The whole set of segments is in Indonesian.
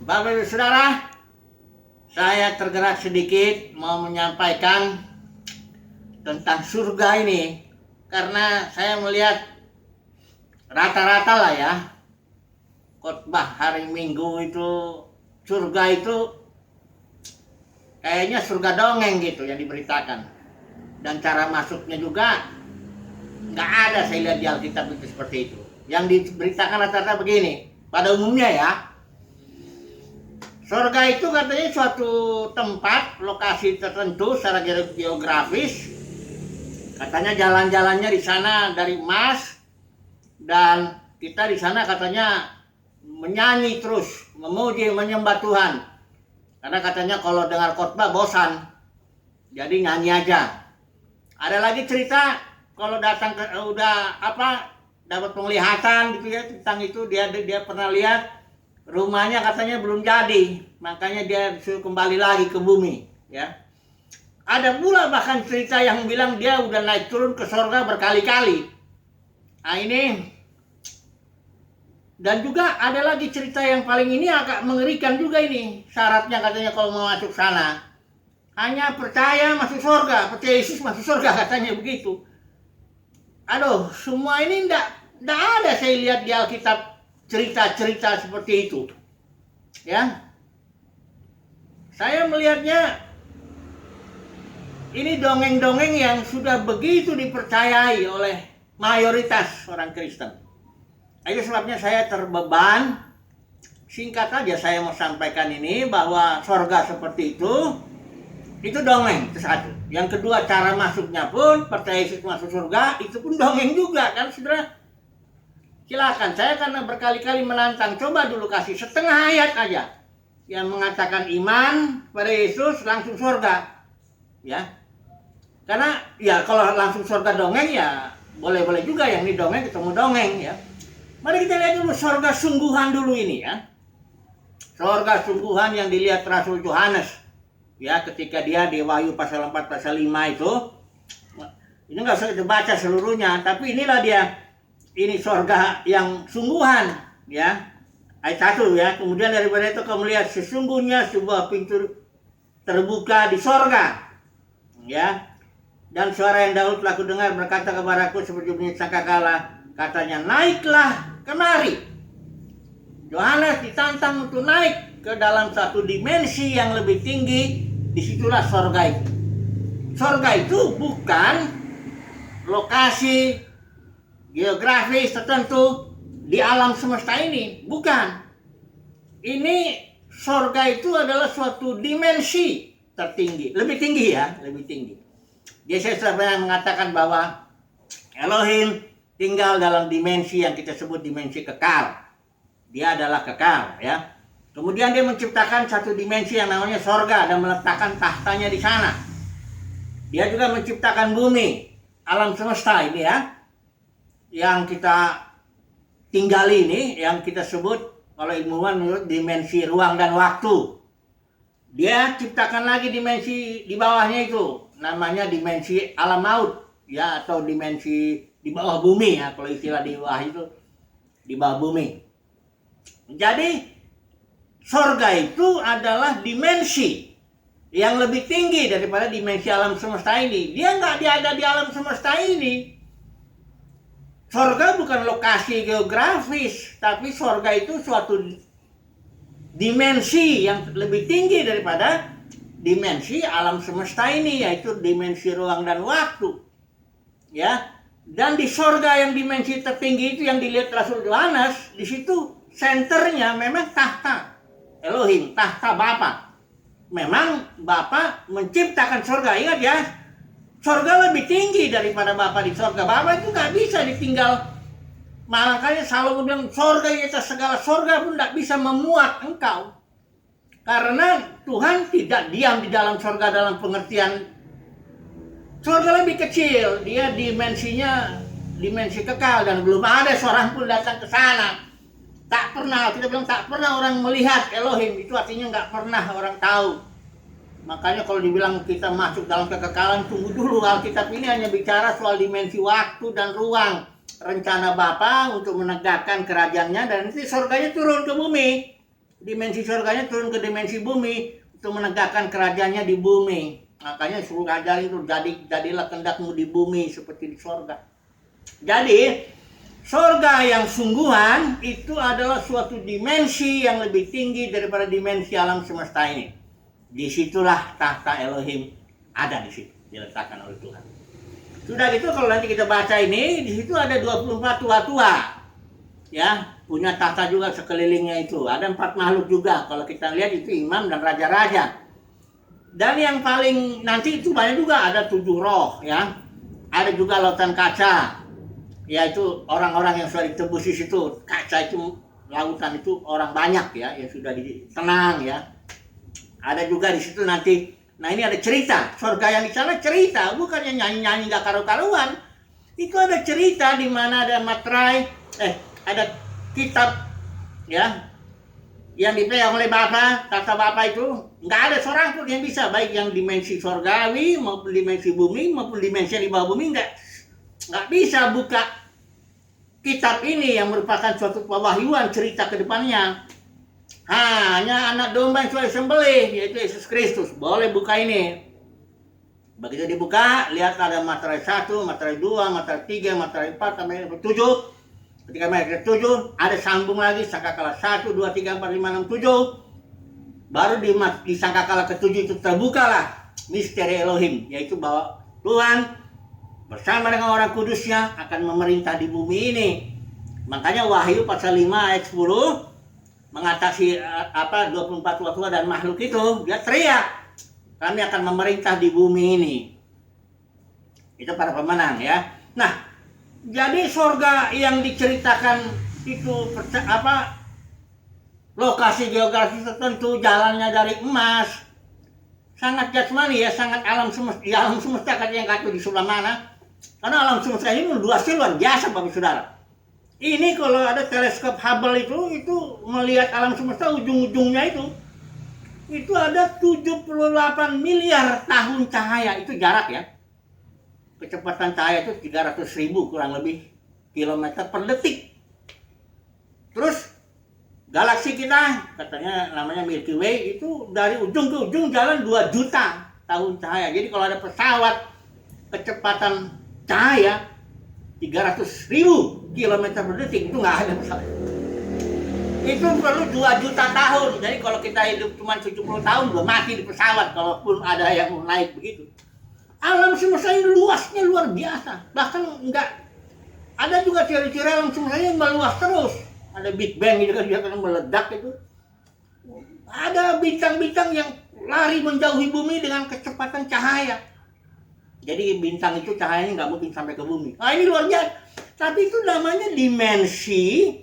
Bapak Ibu Saudara, saya tergerak sedikit mau menyampaikan tentang surga ini karena saya melihat rata-rata lah ya, khotbah hari Minggu itu surga itu kayaknya surga dongeng gitu yang diberitakan, dan cara masuknya juga nggak ada saya lihat di Alkitab itu seperti itu. Yang diberitakan rata-rata begini, pada umumnya ya, surga itu katanya suatu tempat, lokasi tertentu secara geografis. Katanya jalan-jalannya di sana dari emas, dan kita di sana katanya menyanyi terus, memuji, menyembah Tuhan. Karena katanya kalau dengar khotbah bosan, jadi nyanyi aja. Ada lagi cerita kalau datang ke dapat penglihatan gitu ya tentang itu, dia pernah lihat rumahnya katanya belum jadi, makanya dia disuruh kembali lagi ke bumi ya. Ada pula bahkan cerita yang bilang dia udah naik turun ke surga berkali-kali. Nah ini, dan juga ada lagi cerita yang paling ini agak mengerikan juga ini. Syaratnya katanya kalau mau masuk sana hanya percaya masuk surga, percaya Yesus masuk surga, katanya begitu. Aduh, semua ini enggak ada saya lihat di Alkitab cerita-cerita seperti itu ya. Saya melihatnya ini dongeng-dongeng yang sudah begitu dipercayai oleh mayoritas orang Kristen. Itu sebabnya saya terbeban. Singkat aja saya mau sampaikan ini, bahwa surga seperti itu dongeng, itu satu. Yang kedua, cara masuknya pun percaya Yesus masuk surga, itu pun dongeng juga kan saudara. Silakan, saya karena berkali-kali menantang, coba dulu kasih setengah ayat aja yang mengatakan iman pada Yesus langsung surga ya. Karena ya kalau langsung surga dongeng ya boleh-boleh juga, yang ini dongeng ketemu dongeng ya. Mari kita lihat dulu surga sungguhan dulu ini ya. Surga sungguhan yang dilihat Rasul Yohanes ya, ketika dia di Wahyu pasal 4 pasal 5 itu. Ini nggak usah kita baca seluruhnya, tapi inilah dia. Ini surga yang sungguhan ya, ayat 1 ya. Kemudian daripada itu kamu lihat sesungguhnya sebuah pintu terbuka di surga ya, dan suara yang dahulu telah kudengar berkata kepadaku seperti bunyi sangkakala, katanya naiklah kemari. Yohanes ditantang untuk naik ke dalam satu dimensi yang lebih tinggi. Disitulah surga itu. Surga itu bukan lokasi geografis tertentu di alam semesta ini, bukan. Ini surga itu adalah suatu dimensi tertinggi, lebih tinggi ya, lebih tinggi. Yesus pernah mengatakan bahwa Elohim tinggal dalam dimensi yang kita sebut dimensi kekal. Dia adalah kekal ya. Kemudian dia menciptakan satu dimensi yang namanya surga dan meletakkan tahtanya di sana. Dia juga menciptakan bumi, alam semesta ini ya, yang kita tinggali ini, yang kita sebut kalau ilmuwan menurut dimensi ruang dan waktu. Dia ciptakan lagi dimensi di bawahnya itu, namanya dimensi alam maut ya, atau dimensi di bawah bumi ya, kalau istilah di bawah itu di bawah bumi. Jadi surga itu adalah dimensi yang lebih tinggi daripada dimensi alam semesta ini. Dia nggak ada di alam semesta ini. Surga bukan lokasi geografis, tapi surga itu suatu dimensi yang lebih tinggi daripada dimensi alam semesta ini, yaitu dimensi ruang dan waktu. Ya. Dan di surga yang dimensi tertinggi itu yang dilihat Rasul Yohanes, di situ senternya memang tahta Elohim, tahta Bapa. Memang Bapa menciptakan surga, ingat ya. Surga lebih tinggi daripada Bapa di surga. Bapa itu gak bisa ditinggal. Makanya Salomo bilang surga di atas segala surga pun gak bisa memuat engkau. Karena Tuhan tidak diam di dalam surga dalam pengertian surga lebih kecil. Dia dimensinya dimensi kekal dan belum ada seorang pun datang ke sana. Tak pernah, kita bilang tak pernah orang melihat Elohim. Itu artinya gak pernah orang tahu. Makanya kalau dibilang kita masuk dalam kekekalan, tunggu dulu. Alkitab ini hanya bicara soal dimensi waktu dan ruang. Rencana Bapa untuk menegakkan kerajaannya, dan nanti surganya turun ke bumi. dimensi surganya turun ke dimensi bumi untuk menegakkan kerajaannya di bumi. Makanya suruh ajarin itu jadilah kehendakmu di bumi seperti di surga. Jadi surga yang sungguhan itu adalah suatu dimensi yang lebih tinggi daripada dimensi alam semesta ini. Disitulah tahta Elohim ada di situ, diletakkan oleh Tuhan. Sudah gitu kalau nanti kita baca ini, di situ ada 24 tua-tua. Ya, punya tahta juga sekelilingnya itu. Ada 4 makhluk juga. Kalau kita lihat itu imam dan raja-raja. Dan yang paling nanti itu banyak juga, ada 7 roh ya. Ada juga lautan kaca. Yaitu orang-orang yang sudah ditebus di situ. Kaca itu, lautan itu orang banyak ya, yang sudah tenang ya. Ada juga di situ nanti. Nah ini ada cerita. Surga yang di sana cerita, bukannya nyanyi-nyanyi gak karu-karuan. Itu ada cerita di mana ada materai, ada kitab ya yang dipegang oleh Bapa, kata Bapa itu nggak ada seorang pun yang bisa, baik yang dimensi surgawi maupun dimensi bumi maupun dimensi di bawah bumi, nggak bisa buka kitab ini yang merupakan suatu pewahyuan cerita ke depannya. Hanya anak domba yang sudah disembelih, yaitu Yesus Kristus, boleh buka ini. Begitu dibuka, lihat ada materai 1, materai 2, materai 3, materai 4 sampai 7. Ketika mereka 7, ada sambung lagi sangkakala 1, 2, 3, 4, 5, 6, 7. Baru di sangkakala ke-7 itu terbukalah misteri Elohim, yaitu bahwa Tuhan bersama dengan orang kudusnya akan memerintah di bumi ini. Makanya Wahyu pasal 5 ayat 10 mengatasi 24 tua-tua dan makhluk itu, dia teriak, kami akan memerintah di bumi ini. Itu para pemenang ya. Nah, jadi surga yang diceritakan itu lokasi geografis tertentu, jalannya dari emas, sangat jasmani ya, sangat alam semesta. Ya, alam semesta katanya kata di sebelah mana? Karena alam semesta ini luasnya luar biasa Bapak Saudara. Ini kalau ada teleskop Hubble itu melihat alam semesta ujung-ujungnya itu ada 78 miliar tahun cahaya, itu jarak ya. Kecepatan cahaya itu 300.000 kurang lebih kilometer per detik. Terus galaksi kita katanya namanya Milky Way itu dari ujung ke ujung jalan 2 juta tahun cahaya. Jadi kalau ada pesawat kecepatan cahaya 300.000 kilometer per detik itu nggak ada pesawat. Itu perlu 2 juta tahun. Jadi kalau kita hidup cuma 70 tahun udah mati di pesawat kalaupun ada yang naik begitu. Alam semesta ini luasnya luar biasa. Bahkan enggak ada juga teori-teori alam semesta yang meluas terus. Ada Big Bang gitu kan, dia akan meledak itu. Ada bintang-bintang yang lari menjauhi bumi dengan kecepatan cahaya. Jadi bintang itu cahayanya nggak mungkin sampai ke bumi. Nah ini luar biasa. Tapi itu namanya dimensi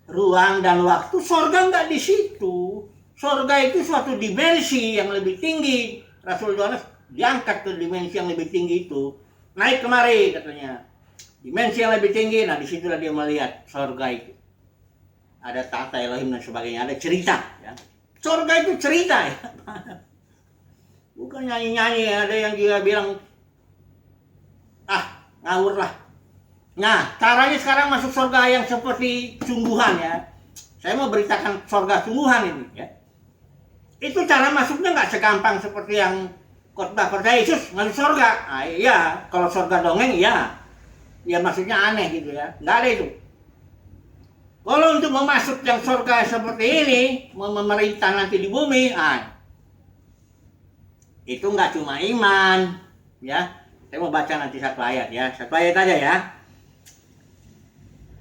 ruang dan waktu. Surga nggak di situ. Surga itu suatu dimensi yang lebih tinggi. Rasul Yohanes diangkat ke dimensi yang lebih tinggi itu. Naik kemari katanya. Dimensi yang lebih tinggi. Nah disitulah dia melihat surga itu. Ada tahta Elohim dan sebagainya. Ada cerita. Ya. Surga itu cerita ya. Bukan nyanyi-nyanyi. Ada yang juga bilang ngawur lah. Nah, caranya sekarang masuk surga yang seperti sungguhan ya. Saya mau beritakan surga sungguhan ini ya. Itu cara masuknya nggak segampang seperti yang khotbah percaya Yesus masuk surga. Nah, iya, kalau surga dongeng iya. Ya maksudnya aneh gitu ya. Nggak ada itu. Kalau untuk memasuk yang surga seperti ini, memerintah nanti di bumi, itu nggak cuma iman ya. Saya mau baca nanti satu ayat ya. Satu ayat aja ya.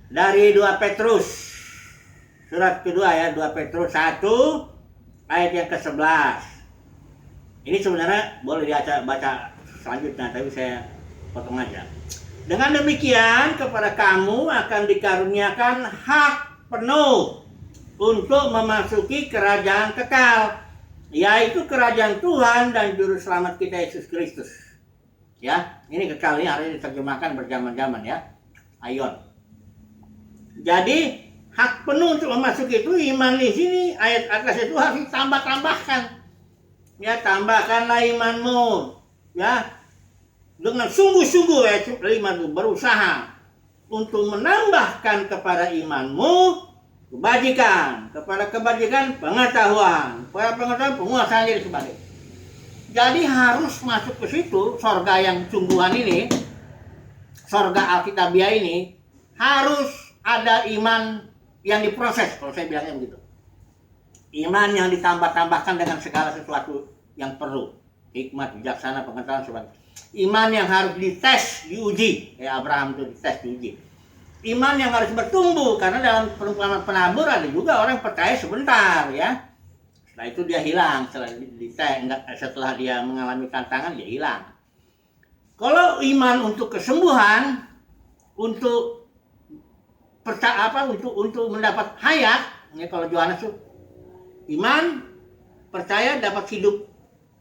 Dari 2 Petrus. Surat kedua ya. 2 Petrus 1. Ayat yang ke-11. Ini sebenarnya boleh baca selanjutnya. Tapi saya potong aja. Dengan demikian kepada kamu akan dikaruniakan hak penuh. Untuk memasuki kerajaan kekal. Yaitu kerajaan Tuhan dan Juru Selamat kita Yesus Kristus. Ya, ini kekal ini harus diterjemahkan berjaman-jaman ya. Ayon. Jadi hak penuh untuk memasuki itu iman di sini ayat atas itu harus ditambah-tambahkan. Ya, tambahkanlah imanmu. Ya. Dengan sungguh-sungguh ya, iman itu berusaha untuk menambahkan kepada imanmu kebajikan, kepada kebajikan pengetahuan, kepada pengetahuan penguasaan diri sebagai. Jadi harus masuk ke situ, sorga yang sungguhan ini, sorga Alkitabiah ini, harus ada iman yang diproses, kalau saya bilangnya begitu. Iman yang ditambah-tambahkan dengan segala sesuatu yang perlu. Hikmat, bijaksana, pengetahuan, sebagainya. Iman yang harus dites, diuji. Kayak Abraham itu dites, diuji. Iman yang harus bertumbuh, karena dalam perumpamaan penabur ada juga orang percaya sebentar ya. Setelah itu dia hilang, setelah dia mengalami tantangan dia hilang. Kalau iman untuk kesembuhan, untuk untuk mendapat hayat, ya kalau Yohanes itu iman, percaya dapat hidup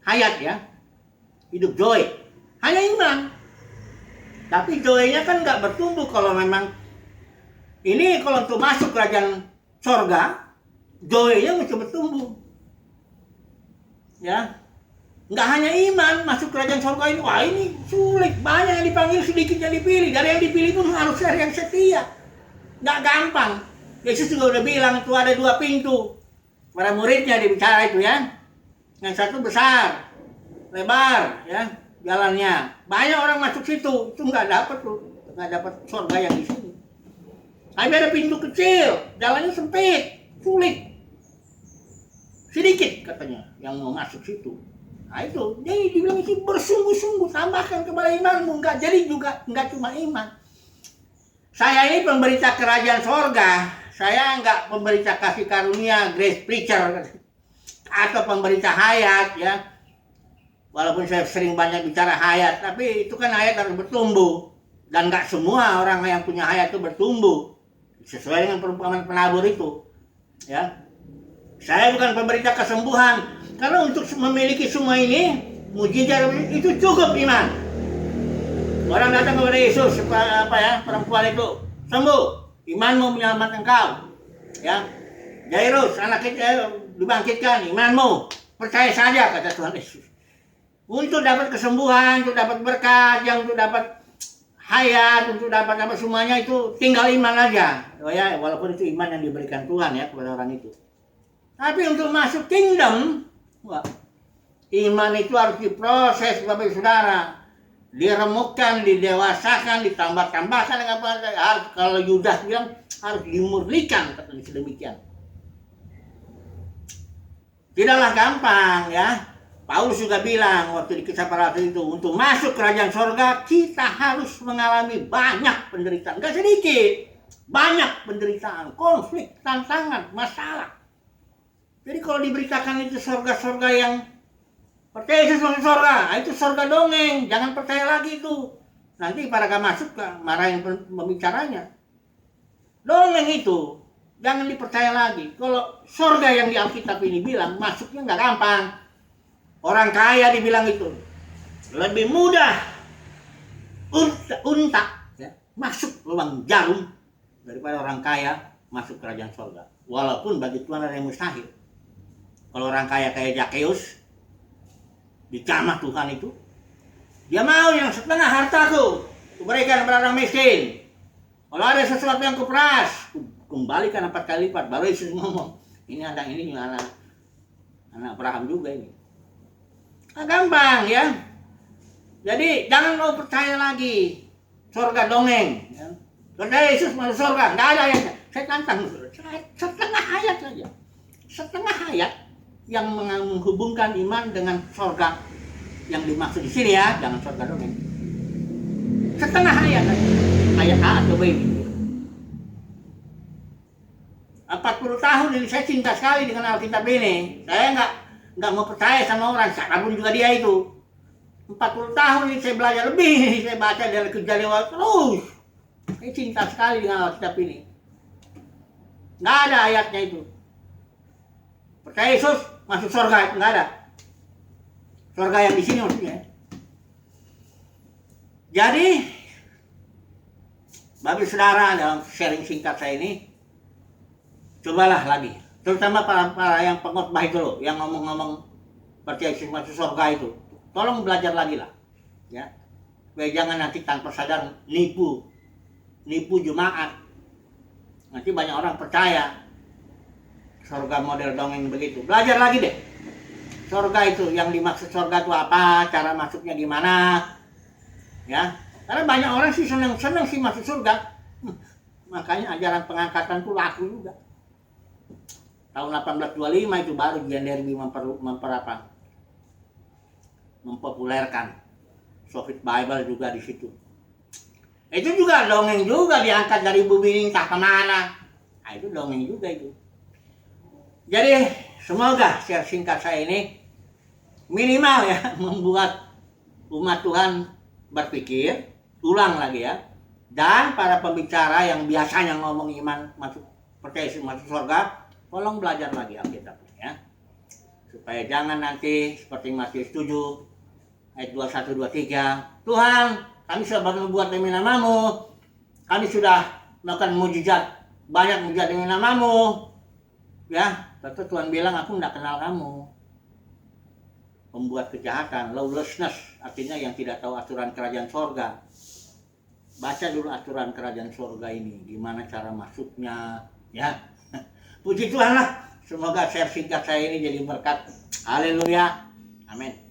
hayat ya, hidup joy. Hanya iman. Tapi joy-nya kan nggak bertumbuh kalau memang ini kalau untuk masuk kerajaan sorga, joy-nya mesti bertumbuh. Ya, nggak hanya iman masuk kerajaan sorga ini, wah ini sulit, banyak yang dipanggil, sedikit yang dipilih. Dari yang dipilih pun harus dari yang setia. Nggak gampang. Yesus juga udah bilang itu ada 2 pintu. Para muridnya dibicara itu ya. Yang satu besar, lebar ya jalannya. Banyak orang masuk situ, itu nggak dapat sorga yang di sini. Tapi ada pintu kecil, jalannya sempit, sulit. Sedikit katanya yang mau masuk situ. Nah itu, jadi dibilang itu bersungguh-sungguh, tambahkan kepada imanmu. Nggak jadi juga, nggak cuma iman. Saya ini pemberita kerajaan sorga. Saya nggak pemberita kasih karunia, grace preacher, atau pemberita hayat ya. Walaupun saya sering banyak bicara hayat, tapi itu kan hayat harus bertumbuh. Dan nggak semua orang yang punya hayat itu bertumbuh. Sesuai dengan perumpamaan penabur itu. Ya. Saya bukan pemberita kesembuhan. Karena untuk memiliki semua ini, mujizat itu cukup iman. Orang datang kepada Yesus, perempuan itu sembuh, imanmu menyelamatkan engkau. Ya, Jairus, anak kita dibangkitkan, imanmu, percaya saja kata Tuhan Yesus. Untuk dapat kesembuhan, untuk dapat berkat, yang untuk dapat hayat, untuk dapat apa semuanya itu tinggal iman aja. Oh ya, walaupun itu iman yang diberikan Tuhan ya kepada orang itu. Tapi untuk masuk kingdom, wah, iman itu harus diproses, Bapak Saudara. Diremukkan, didewasakan, ditambah-tambahkan dengan apa? Harus, kalau Yudas bilang harus dimurnikan, katanya sedemikian. Tidaklah gampang ya. Paulus juga bilang waktu di Kisah Para Rasul itu, untuk masuk kerajaan sorga kita harus mengalami banyak penderitaan, gak sedikit, banyak penderitaan, konflik, tantangan, masalah. Jadi kalau diberitakan itu sorga-sorga yang percaya Yesus masuk sorga, itu sorga dongeng, jangan percaya lagi itu. Nanti pada gak masuk, marahin pembicaranya. Dongeng itu, jangan dipercaya lagi. Kalau sorga yang di Alkitab ini bilang, masuknya gak gampang. Orang kaya dibilang itu, lebih mudah unta ya, masuk lubang jarum daripada orang kaya masuk kerajaan sorga. Walaupun bagi Tuhan ada yang mustahil. Kalau orang kaya kayak Zakeus, dicamah Tuhan itu, dia mau yang setengah hartaku kuberikan kepada orang miskin. Kalau ada sesuatu yang kuperas, kembalikan 4 kali lipat. Baru Yesus ngomong, ini anak Abraham juga ini. Nah, gampang ya. Jadi jangan mau percaya lagi surga dongeng. Ya. Percaya Yesus masuk surga, nggak ada ayatnya. Saya tantang setengah ayat saja, setengah ayat yang menghubungkan iman dengan surga yang dimaksud di sini ya, jangan surga dongeng. Setengah ayat saja, ayat A atau B. 40 tahun ini saya cinta sekali dengan Alkitab ini. Saya nggak mau percaya sama orang, siapapun juga dia itu. 40 tahun ini saya belajar lebih, saya baca dari Kejadian terus. Saya cinta sekali dengan Alkitab ini. Nggak ada ayatnya itu. Percaya Yesus masuk surga, itu nggak ada. Surga yang di sini maksudnya. Jadi, Bapak Saudara, dalam sharing singkat saya ini, cobalah lagi. Terutama para yang pengkhotbah itu loh, yang ngomong-ngomong percaya Yesus masuk surga itu. Tolong belajar lagi lah. Ya. Supaya jangan nanti tanpa sadar nipu jemaat. Nanti banyak orang percaya, Surga model dongeng begitu. Belajar lagi deh. Surga itu, yang dimaksud surga itu apa, cara masuknya gimana. Ya, karena banyak orang sih seneng sih masuk surga. Makanya ajaran pengangkatan itu laku juga. Tahun 1825 itu baru Gian Derby mempopulerkan. Soviet Bible juga di situ. Itu juga dongeng juga, diangkat dari bumi entah kemana. Nah, itu dongeng juga itu. Jadi semoga share singkat saya ini minimal ya membuat umat Tuhan berpikir ulang lagi ya. Dan para pembicara yang biasanya ngomong iman masuk percaya masuk surga, tolong belajar lagi Alkitab ya. Supaya jangan nanti seperti Matius 7 ayat 21 23, Tuhan, kami sudah bernubuat demi namamu, kami sudah melakukan mujizat, banyak mujizat demi namamu, ya. Lalu Tuhan bilang, aku tidak kenal kamu. Pembuat kejahatan, lawlessness, artinya yang tidak tahu aturan kerajaan sorga. Baca dulu aturan kerajaan sorga ini, gimana cara masuknya, ya. Puji Tuhan lah, semoga share singkat saya ini jadi berkat. Haleluya, amin.